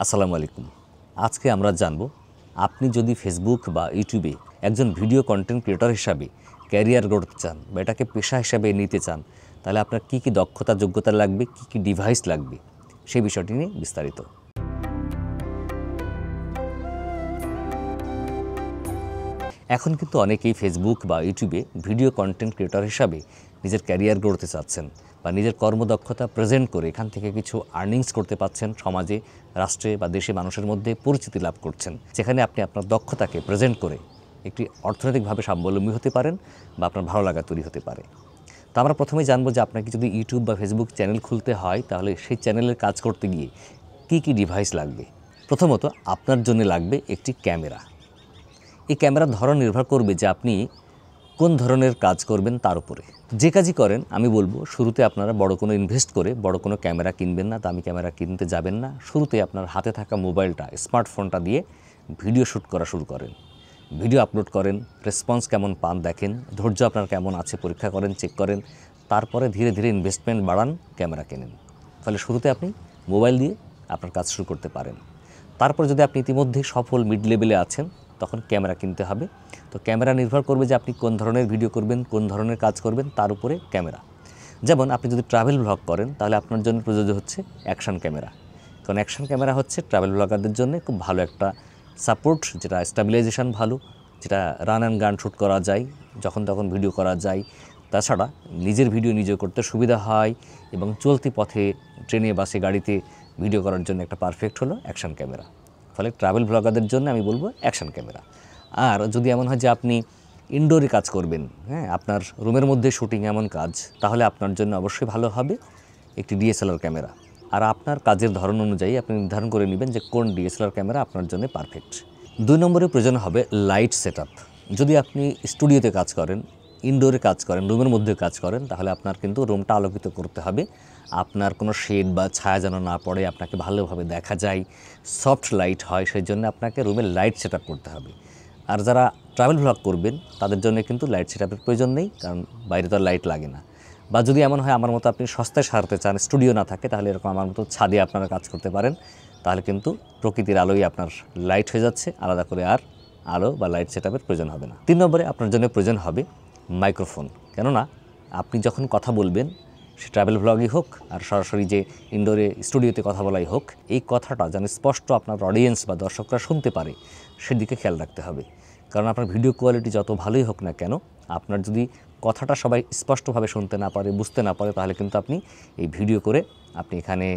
আসসালামু আলাইকুম। আজকে আমরা জানব আপনি যদি ফেসবুক বা ইউটিউবে একজন ভিডিও কন্টেন্ট ক্রিয়েটর হিসাবে ক্যারিয়ার গড়তে চান বা এটাকে পেশা হিসাবে নিতে চান, তাহলে আপনার কী কী দক্ষতা যোগ্যতা লাগবে, কী কী ডিভাইস লাগবে, সেই বিষয়টি নিয়ে বিস্তারিত। এখন কিন্তু অনেকেই ফেসবুক বা ইউটিউবে ভিডিও কন্টেন্ট ক্রিয়েটর হিসাবে নিজের ক্যারিয়ার গড়তে চাচ্ছেন বা নিজের কর্মদক্ষতা প্রেজেন্ট করে এখান থেকে কিছু আর্নিংস করতে পাচ্ছেন, সমাজে, রাষ্ট্রে বা দেশে মানুষের মধ্যে পরিচিতি লাভ করছেন, যেখানে আপনি আপনার দক্ষতাকে প্রেজেন্ট করে একটি অর্থনৈতিকভাবে স্বাবলম্বী হতে পারেন বা আপনার ভালো লাগা তৈরি হতে পারে। তো আমরা প্রথমেই জানবো যে আপনাকে যদি ইউটিউব বা ফেসবুক চ্যানেল খুলতে হয়, তাহলে সেই চ্যানেলের কাজ করতে গিয়ে কী কী ডিভাইস লাগবে। প্রথমত আপনার জন্য লাগবে একটি ক্যামেরা। এই ক্যামেরার ধরন নির্ভর করবে যে আপনি কোন ধরনের কাজ করবেন তার উপরে। যে কাজই করেন আমি বলবো শুরুতে আপনারা বড় কোনো ইনভেস্ট করে বড় কোনো ক্যামেরা কিনবেন না, দামি ক্যামেরা কিনতে যাবেন না। শুরুতে আপনার হাতে থাকা মোবাইলটা, স্মার্টফোনটা দিয়ে ভিডিও শ্যুট করা শুরু করেন, ভিডিও আপলোড করেন, রেসপন্স কেমন পান দেখেন, ধৈর্য আপনার কেমন আছে পরীক্ষা করেন, চেক করেন। তারপরে ধীরে ধীরে ইনভেস্টমেন্ট বাড়ান, ক্যামেরা কেনেন। ফলে শুরুতে আপনি মোবাইল দিয়ে আপনার কাজ শুরু করতে পারেন। তারপর যদি আপনি ইতিমধ্যে সফল মিড লেভেলে আছেন, তখন ক্যামেরা কিনতে হবে। তো ক্যামেরা নির্ভর করবে যে আপনি কোন ধরনের ভিডিও করবেন, কোন ধরনের কাজ করবেন, তার উপরে ক্যামেরা। যেমন আপনি যদি ট্রাভেল ব্লগ করেন, তাহলে আপনার জন্য প্রযোজ্য হচ্ছে অ্যাকশন ক্যামেরা। কারণ অ্যাকশন ক্যামেরা হচ্ছে ট্রাভেল ব্লগারদের জন্য খুব ভালো একটা সাপোর্ট, যেটা স্টেবিলাইজেশন ভালো, যেটা রান অ্যান্ড গান শ্যুট করা যায়, যখন তখন ভিডিও করা যায়। তাছাড়া নিজের ভিডিও নিজে করতে সুবিধা হয় এবং চলতি পথে, ট্রেনে, বাসে, গাড়িতে ভিডিও করার জন্য একটা পারফেক্ট হলো অ্যাকশন ক্যামেরা। ফলে ট্রাভেল ব্লগারদের জন্য আমি বলবো অ্যাকশন ক্যামেরা। আর যদি এমন হয় যে আপনি ইনডোরে কাজ করবেন, আপনার রুমের মধ্যে শুটিং এমন কাজ, তাহলে আপনার জন্য অবশ্যই ভালো হবে একটি ডিএসএলআর ক্যামেরা। আর আপনার কাজের ধরন অনুযায়ী আপনি নির্ধারণ করে নেবেন যে কোন ডিএসএলআর ক্যামেরা আপনার জন্য পারফেক্ট। 2 নম্বরে প্রয়োজন হবে লাইট সেটআপ। যদি আপনি স্টুডিওতে কাজ করেন, ইনডোরে কাজ করেন, রুমের মধ্যে কাজ করেন, তাহলে আপনার কিন্তু রুমটা আলোকিত করতে হবে। আপনার কোনো শেড বা ছায়া যেন না পড়ে, আপনাকে ভালোভাবে দেখা যায়, সফট লাইট হয়, সেই জন্য আপনাকে রুমের লাইট সেটআপ করতে হবে। আর যারা ট্রাভেল ব্লগ করবেন তাদের জন্য কিন্তু লাইট সেটআপের প্রয়োজন নেই, কারণ বাইরে তো আর লাইট লাগে না। বা যদি এমন হয় আমার মতো আপনি সস্তায় সারতে চান, স্টুডিও না থাকে, তাহলে এরকম আমার মতো ছাদে আপনারা কাজ করতে পারেন। তাহলে কিন্তু প্রকৃতির আলোই আপনার লাইট হয়ে যাচ্ছে, আলাদা করে আর আলো বা লাইট সেটআপের প্রয়োজন হবে না। 3 নম্বরে আপনার জন্য প্রয়োজন হবে মাইক্রোফোন। কেননা আপনি যখন কথা বলবেন, সে ট্রাভেল ব্লগই হোক আর সরাসরি যে ইনডোরে স্টুডিওতে কথা বলাই হোক, এই কথাটা যেন স্পষ্ট আপনার অডিয়েন্স বা দর্শকরা শুনতে পারে, সেদিকে খেয়াল রাখতে হবে। কারণ আপনার ভিডিও কোয়ালিটি যত ভালোই হোক না কেন, আপনার যদি কথাটা সবাই স্পষ্টভাবে শুনতে না পারে, বুঝতে না পারে, তাহলে কিন্তু আপনি এই ভিডিও করে আপনি এখানে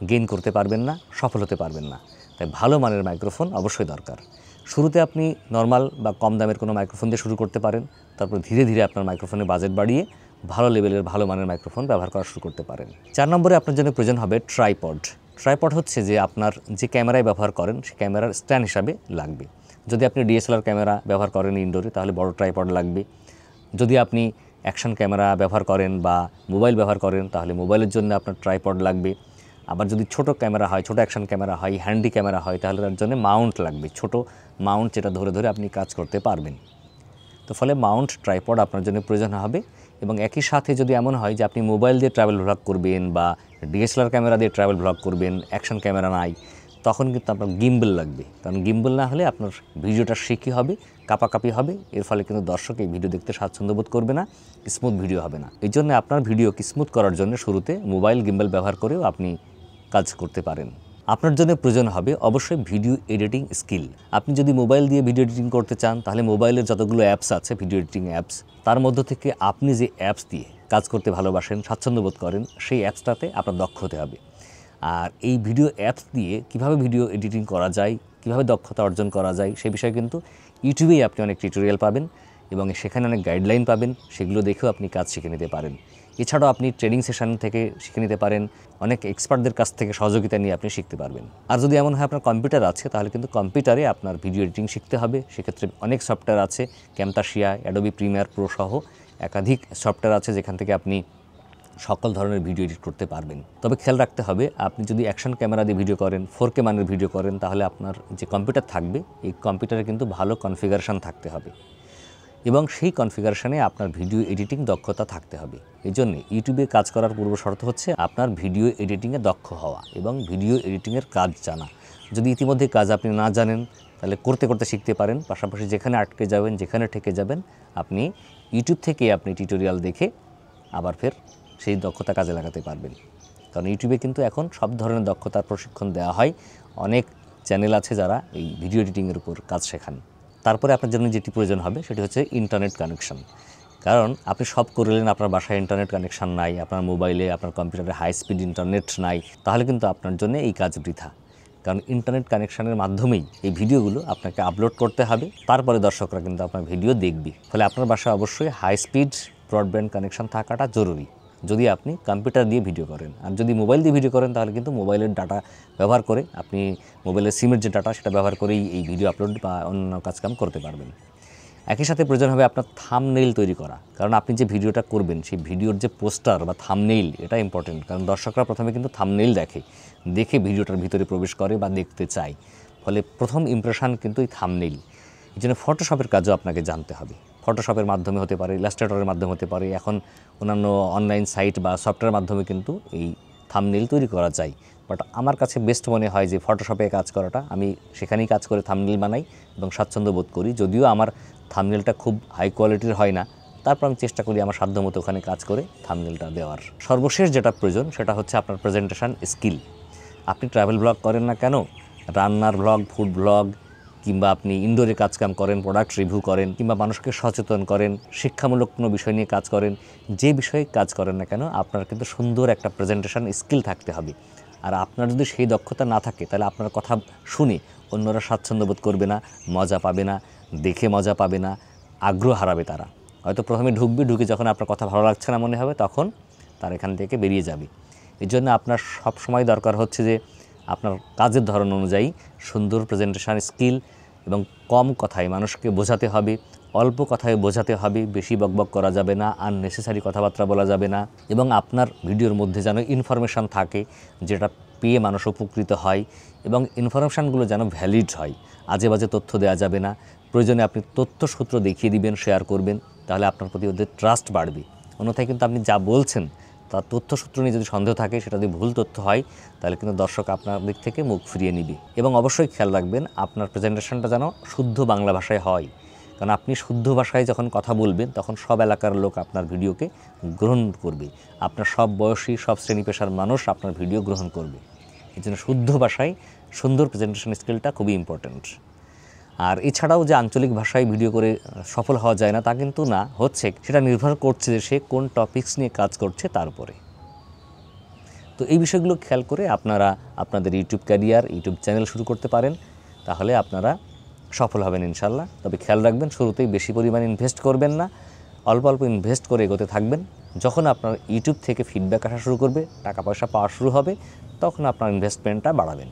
গেইন করতে পারবেন না, সফল হতে পারবেন না। তাই ভালো মানের মাইক্রোফোন অবশ্যই দরকার। শুরুতে আপনি নর্মাল বা কম দামের কোনো মাইক্রোফোন দিয়ে শুরু করতে পারেন। তারপর ধীরে ধীরে আপনার মাইক্রোফোনের বাজেট বাড়িয়ে ভালো লেভেলের, ভালো মানের মাইক্রোফোন ব্যবহার করা শুরু করতে পারেন। 4 নম্বরে আপনার জন্য প্রয়োজন হবে ট্রাইপড। ট্রাইপড হচ্ছে যে আপনার যে ক্যামেরায় ব্যবহার করেন, সেই ক্যামেরার স্ট্যান্ড হিসাবে লাগবে। যদি আপনি ডিএসএলআর ক্যামেরা ব্যবহার করেন ইনডোরে, তাহলে বড় ট্রাইপড লাগবে। যদি আপনি অ্যাকশন ক্যামেরা ব্যবহার করেন বা মোবাইল ব্যবহার করেন, তাহলে মোবাইলের জন্য আপনার ট্রাইপড লাগবে। আবার যদি ছোট ক্যামেরা হয়, ছোট অ্যাকশন ক্যামেরা হয়, হ্যান্ডি ক্যামেরা হয়, তাহলে তার জন্য মাউন্ট লাগবে, ছোট মাউন্ট, যেটা ধরে ধরে আপনি কাজ করতে পারবেন। তো ফলে মাউন্ট, ট্রাইপড আপনার জন্য প্রয়োজন হবে। এবং একই সাথে যদি এমন হয় যে আপনি মোবাইল দিয়ে ট্রাভেল ব্লগ করবেন বা ডিএসএলআর ক্যামেরা দিয়ে ট্রাভেল ব্লগ করবেন, অ্যাকশন ক্যামেরা নাই, তখন কিন্তু আপনার গিম্বল লাগবে। কারণ গিম্বল না হলে আপনার ভিডিওটা শেকি হবে, কাঁপাকাঁপি হবে। এর ফলে কিন্তু দর্শক এই ভিডিও দেখতে স্বাচ্ছন্দ্য বোধ করবে না, স্মুথ ভিডিও হবে না। এই জন্য আপনার ভিডিওকে স্মুথ করার জন্য শুরুতে মোবাইল গিম্বল ব্যবহার করেও আপনি কাজ করতে পারেন। আপনার জন্য প্রয়োজন হবে অবশ্যই ভিডিও এডিটিং স্কিল। আপনি যদি মোবাইল দিয়ে ভিডিও এডিটিং করতে চান, তাহলে মোবাইলের যতগুলো অ্যাপস আছে, ভিডিও এডিটিং অ্যাপস, তার মধ্য থেকে আপনি যে অ্যাপস দিয়ে কাজ করতে ভালোবাসেন, স্বাচ্ছন্দ্য বোধ করেন, সেই অ্যাপসটাতে আপনার দক্ষ হতে হবে। আর এই ভিডিও অ্যাপস দিয়ে কিভাবে ভিডিও এডিটিং করা যায়, কিভাবে দক্ষতা অর্জন করা যায়, সেই বিষয়ে কিন্তু ইউটিউবেই আপনি অনেক টিউটোরিয়াল পাবেন এবং সেখানে অনেক গাইডলাইন পাবেন। সেগুলো দেখেও আপনি কাজ শিখে নিতে পারেন। এছাড়াও আপনি ট্রেনিং সেশন থেকে শিখে নিতে পারেন, অনেক এক্সপার্টদের কাছ থেকে সহযোগিতা নিয়ে আপনি শিখতে পারবেন। আর যদি এমন হয় আপনার কম্পিউটার আছে, তাহলে কিন্তু কম্পিউটারে আপনার ভিডিও এডিটিং শিখতে হবে। সেক্ষেত্রে অনেক সফটওয়্যার আছে, ক্যামতাসিয়া, অ্যাডোবি প্রিমিয়ার প্রো সহ একাধিক সফটওয়্যার আছে, যেখান থেকে আপনি সকল ধরনের ভিডিও এডিট করতে পারবেন। তবে খেয়াল রাখতে হবে, আপনি যদি অ্যাকশন ক্যামেরা দিয়ে ভিডিও করেন, 4K মানের ভিডিও করেন, তাহলে আপনার যে কম্পিউটার থাকবে, এই কম্পিউটারে কিন্তু ভালো কনফিগারেশন থাকতে হবে এবং সেই কনফিগারেশনে আপনার ভিডিও এডিটিং দক্ষতা থাকতে হবে। এই জন্য ইউটিউবে কাজ করার পূর্ব শর্ত হচ্ছে আপনার ভিডিও এডিটিংয়ে দক্ষ হওয়া এবং ভিডিও এডিটিংয়ের কাজ জানা। যদি ইতিমধ্যে কাজ আপনি না জানেন তাহলে করতে করতে শিখতে পারেন। পাশাপাশি যেখানে আটকে যাবেন, যেখানে ঠেকে যাবেন, আপনি ইউটিউব থেকে আপনি টিউটোরিয়াল দেখে আবার ফের সেই দক্ষতা কাজে লাগাতে পারবেন। কারণ ইউটিউবে কিন্তু এখন সব ধরনের দক্ষতার প্রশিক্ষণ দেওয়া হয়। অনেক চ্যানেল আছে যারা এই ভিডিও এডিটিংয়ের উপর কাজ শেখান। তারপরে আপনার জন্য যেটি প্রয়োজন হবে সেটি হচ্ছে ইন্টারনেট কানেকশন। কারণ আপনি সব করলেন, আপনার বাসায় ইন্টারনেট কানেকশন নাই, আপনার মোবাইলে, আপনার কম্পিউটারে হাই স্পিড ইন্টারনেট নাই, তাহলে কিন্তু আপনার জন্য এই কাজ বৃথা। কারণ ইন্টারনেট কানেকশনের মাধ্যমেই এই ভিডিওগুলো আপনাকে আপলোড করতে হবে, তারপরে দর্শকরা কিন্তু আপনার ভিডিও দেখবে। ফলে আপনার বাসায় অবশ্যই হাই স্পিড ব্রডব্যান্ড কানেকশন থাকাটা জরুরি যদি আপনি কম্পিউটার দিয়ে ভিডিও করেন। আর যদি মোবাইল দিয়ে ভিডিও করেন তাহলে কিন্তু মোবাইলের ডাটা ব্যবহার করে, আপনি মোবাইলের সিমের যে ডাটা সেটা ব্যবহার করেই এই ভিডিও আপলোড বা অন্যান্য কাজকাম করতে পারবেন। একই সাথে প্রয়োজন হবে আপনার থাম্বনেইল তৈরি করা। কারণ আপনি যে ভিডিওটা করবেন সেই ভিডিওর যে পোস্টার বা থাম্বনেইল, এটা ইম্পর্টেন্ট। কারণ দর্শকরা প্রথমে কিন্তু থাম্বনেইল দেখে ভিডিওটার ভিতরে প্রবেশ করে বা দেখতে চায়। ফলে প্রথম ইমপ্রেশন কিন্তু এই থাম্বনেইল। এই জন্য ফটোশপের কাজও আপনাকে জানতে হবে। ফটোশপের মাধ্যমে হতে পারে, ইলাস্ট্রেটরের মাধ্যমে হতে পারে, এখন অন্যান্য অনলাইন সাইট বা সফটওয়্যারের মাধ্যমে কিন্তু এই থাম্বনেইল তৈরি করা যায়। বাট আমার কাছে বেস্ট মনে হয় যে ফটোশপে কাজ করাটা। আমি সেখানেই কাজ করে থাম্বনেইল বানাই এবং স্বাচ্ছন্দ্য বোধ করি। যদিও আমার থাম্বনেইলটা খুব হাই কোয়ালিটির হয় না, তারপর আমি চেষ্টা করি আমার সাধ্যমতো ওখানে কাজ করে থাম্বনেইলটা দেওয়ার। সর্বশেষ যেটা প্রয়োজন সেটা হচ্ছে আপনার প্রেজেন্টেশন স্কিল। আপনি ট্রাভেল ব্লগ করেন না কেন, রান্নার ব্লগ, ফুড ব্লগ, কিংবা আপনি ইনডোরে কাজকাম করেন, প্রোডাক্ট রিভিউ করেন, কিংবা মানুষকে সচেতন করেন, শিক্ষামূলক কোনো বিষয় নিয়ে কাজ করেন, যে বিষয়ে কাজ করেন না কেন আপনার কিন্তু সুন্দর একটা প্রেজেন্টেশন স্কিল থাকতে হবে। আর আপনার যদি সেই দক্ষতা না থাকে তাহলে আপনার কথা শুনে অন্যরা স্বাচ্ছন্দ্য বোধ করবে না, মজা পাবে না, দেখে মজা পাবে না, আগ্রহ হারাবে তারা। হয়তো প্রথমে ঢুকে যখন আপনার কথা ভালো লাগছে না মনে হবে, তখন তার এখান থেকে বেরিয়ে যাবে। এই জন্য আপনার সব সময় দরকার হচ্ছে যে আপনার কাজের ধরন অনুযায়ী সুন্দর প্রেজেন্টেশন স্কিল এবং কম কথায় মানুষকে বোঝাতে হবে, অল্প কথায় বোঝাতে হবে, বেশি বকবক করা যাবে না, আননেসেসারি কথাবার্তা বলা যাবে না, এবং আপনার ভিডিওর মধ্যে যেন ইনফরমেশান থাকে যেটা পেয়ে মানুষ উপকৃত হয়, এবং ইনফরমেশানগুলো যেন ভ্যালিড হয়। আজে বাজে তথ্য দেওয়া যাবে না। প্রয়োজনে আপনি তথ্যসূত্র দেখিয়ে দিবেন, শেয়ার করবেন, তাহলে আপনার প্রতি ওদের ট্রাস্ট বাড়বে। অন্যথায় কিন্তু আপনি যা বলছেন তার তথ্যসূত্র নিয়ে যদি সন্দেহ থাকে, সেটা যদি ভুল তথ্য হয়, তাহলে কিন্তু দর্শক আপনার দিক থেকে মুখ ফিরিয়ে নিবে। এবং অবশ্যই খেয়াল রাখবেন আপনার প্রেজেন্টেশনটা যেন শুদ্ধ বাংলা ভাষায় হয়। কারণ আপনি শুদ্ধ ভাষায় যখন কথা বলবেন তখন সব এলাকার লোক আপনার ভিডিওকে গ্রহণ করবে। আপনার সব বয়সী, সব শ্রেণী পেশার মানুষ আপনার ভিডিও গ্রহণ করবে। এই জন্য শুদ্ধ ভাষায় সুন্দর প্রেজেন্টেশন স্কিলটা খুবই ইম্পর্ট্যান্ট। আর এছাড়াও যে আঞ্চলিক ভাষায় ভিডিও করে সফল হওয়া যায় না তা কিন্তু না, হচ্ছে সেটা নির্ভর করছে যে সে কোন টপিকস নিয়ে কাজ করছে তার উপরে। তো এই বিষয়গুলো খেয়াল করে আপনারা আপনাদের ইউটিউব ক্যারিয়ার, ইউটিউব চ্যানেল শুরু করতে পারেন, তাহলে আপনারা সফল হবেন ইনশাল্লাহ। তবে খেয়াল রাখবেন শুরুতেই বেশি পরিমাণে ইনভেস্ট করবেন না, অল্প অল্প ইনভেস্ট করে এগোতে থাকবেন। যখন আপনার ইউটিউব থেকে ফিডব্যাক আসা শুরু করবে, টাকা পয়সা পাওয়া শুরু হবে, তখন আপনার ইনভেস্টমেন্টটা বাড়াবেন।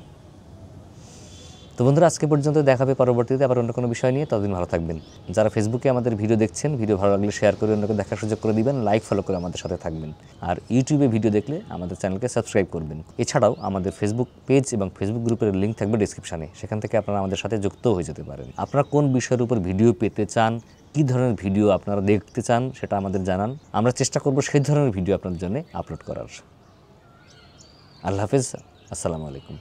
তো বন্ধুরা, আজকে পর্যন্ত দেখাবে পরবর্তীতে আবার অন্য কোনো বিষয় নিয়ে। ততদিন ভালো থাকবেন। যারা ফেসবুকে আমাদের ভিডিও দেখছেন, ভিডিও ভালো লাগলে শেয়ার করে অন্যকে দেখার সুযোগ করে দিবেন, লাইক ফলো করে আমাদের সাথে থাকবেন। আর ইউটিউবে ভিডিও দেখলে আমাদের চ্যানেলকে সাবস্ক্রাইব করবেন। এছাড়াও আমাদের ফেসবুক পেজ এবং ফেসবুক গ্রুপের লিঙ্ক থাকবে ডেসক্রিপশানে, সেখান থেকে আপনারা আমাদের সাথে যুক্ত হয়ে যেতে পারেন। আপনারা কোন বিষয়ের উপর ভিডিও পেতে চান, কী ধরনের ভিডিও আপনারা দেখতে চান সেটা আমাদের জানান। আমরা চেষ্টা করব সেই ধরনের ভিডিও আপনার জন্য আপলোড করার। আল্লাহ হাফেজ, আসসালামু আলাইকুম।